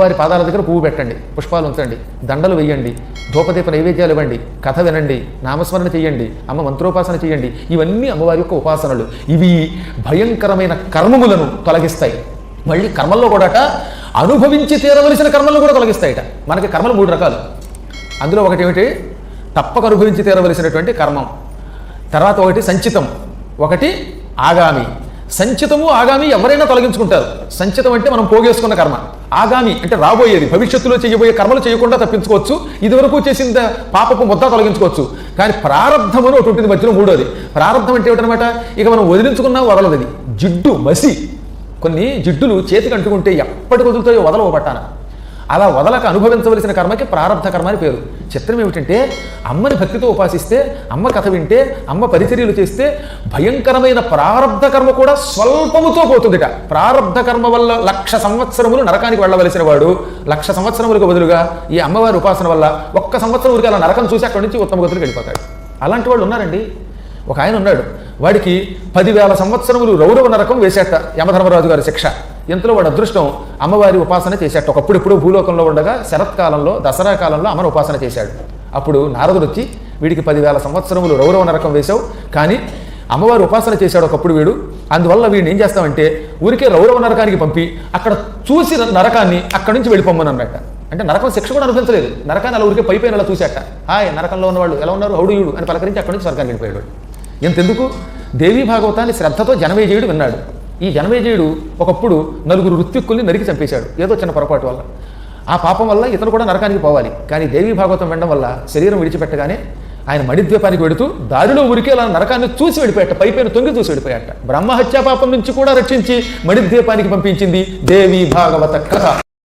వారి పాదాల దగ్గర పువ్వు పెట్టండి, పుష్పాలు ఉంచండి, దండలు వేయండి, ధూపదీప నైవేద్యాలు ఇవ్వండి, కథ వినండి, నామస్మరణ చేయండి, అమ్మ మంత్రోపాసన చేయండి. ఇవన్నీ అమ్మవారి యొక్క ఉపాసనలు. ఇవి భయంకరమైన కర్మములను తొలగిస్తాయి. మళ్ళీ కర్మల్లో కూడా అనుభవించి తీరవలసిన కర్మలను కూడా తొలగిస్తాయట. మనకి కర్మలు 3 రకాలు. అందులో ఒకటి ఏమిటి? తప్పక అనుభవించి తీరవలసినటువంటి కర్మం. తర్వాత ఒకటి సంచితం, ఒకటి ఆగామి. సంచితము ఆగామి ఎవరైనా తొలగించుకుంటారు. సంచితం అంటే మనం పోగేసుకున్న కర్మ. ఆగామి అంటే రాబోయేది, భవిష్యత్తులో చేయబోయే కర్మలు చేయకుండా తప్పించుకోవచ్చు. ఇదివరకు చేసిన పాపపు ముద్ద తొలగించుకోవచ్చు. కానీ ప్రారంధమును ఒకటి ఉంటుంది మధ్యలో, మూడోది. ప్రారంధం అంటే ఏమిటనమాట? ఇక మనం వదిలించుకున్నా వదలదు. అది జిడ్డు, మసి. కొన్ని జిడ్డులు చేతికి అంటుకుంటే ఎప్పటికి వదులుతాయో వదలవు పట్టాన. అలా వదలక అనుభవించవలసిన కర్మకి ప్రారంధ కర్మ అని పేరు. చిత్రం ఏమిటంటే, అమ్మని భక్తితో ఉపాసిస్తే, అమ్మ కథ వింటే, అమ్మ పరిచర్యలు చేస్తే భయంకరమైన ప్రారంధ కర్మ కూడా స్వల్పముతో పోతుందిట. ప్రారంధ కర్మ వల్ల 1,00,000 సంవత్సరములు నరకానికి వెళ్ళవలసిన వాడు 1,00,000 సంవత్సరములకు బదులుగా ఈ అమ్మవారి ఉపాసన వల్ల 1 సంవత్సరం ఊరికి అలా నరకం చూసి అక్కడి నుంచి ఉత్తమ గతులకు వెళ్ళిపోతాడు. అలాంటి వాళ్ళు ఉన్నారండి. ఒక ఆయన ఉన్నాడు, వాడికి 10,000 సంవత్సరములు రౌరవ నరకం వేసేట యమధర్మరాజు గారి శిక్ష. ఇంతలో వాడు అదృష్టం, అమ్మవారి ఉపాసన చేశాట. ఒకప్పుడు భూలోకంలో ఉండగా శరత్కాలంలో, దసరా కాలంలో అమ్మను ఉపాసన చేశాడు. అప్పుడు నారదుడు వచ్చి, వీడికి 10,000 సంవత్సరములు రౌరవ నరకం వేశావు, కానీ అమ్మవారి ఉపాసన చేశాడు ఒకప్పుడు వీడు, అందువల్ల వీడిని ఏం చేస్తామంటే ఊరికే రౌరవ నరకానికి పంపి అక్కడ చూసి నరకాన్ని అక్కడి నుంచి వెళ్ళిపోమ్మని అన్నట్ట. అంటే నరకం శిక్ష కూడా అనుభవించలేదు, నరకాన్ని అలా ఊరికే పైపైన అలా చూశాట. హాయ్ నరకంలో ఉన్నవాళ్ళు ఎలా ఉన్నారు, హౌడుయుడు అని పలకరించి అక్కడి నుంచి స్వర్గానికి వెళ్ళిపోయాడు. ఎంతెందుకు? దేవీ భాగవతాన్ని శ్రద్ధతో జనమేజయుడు విన్నాడు. ఈ జనమేజయుడు ఒకప్పుడు 4 ఋత్విక్కుల్ని నరికి చంపేశాడు, ఏదో చిన్న పొరపాటు వల్ల. ఆ పాపం వల్ల ఇతను కూడా నరకానికి పోవాలి. కానీ దేవీ భాగవతం వినడం వల్ల శరీరం విడిచిపెట్టగానే ఆయన మణిద్వీపానికి వెడుతూ దారిలో ఊరికే అలా నరకాన్ని చూసి వెళ్ళిపోయాట, పైపైన తొంగి చూసి వెళ్ళిపోయాట. బ్రహ్మహత్యా పాపం నుంచి కూడా రక్షించి మణిద్వీపానికి పంపించింది దేవీ భాగవత కథ.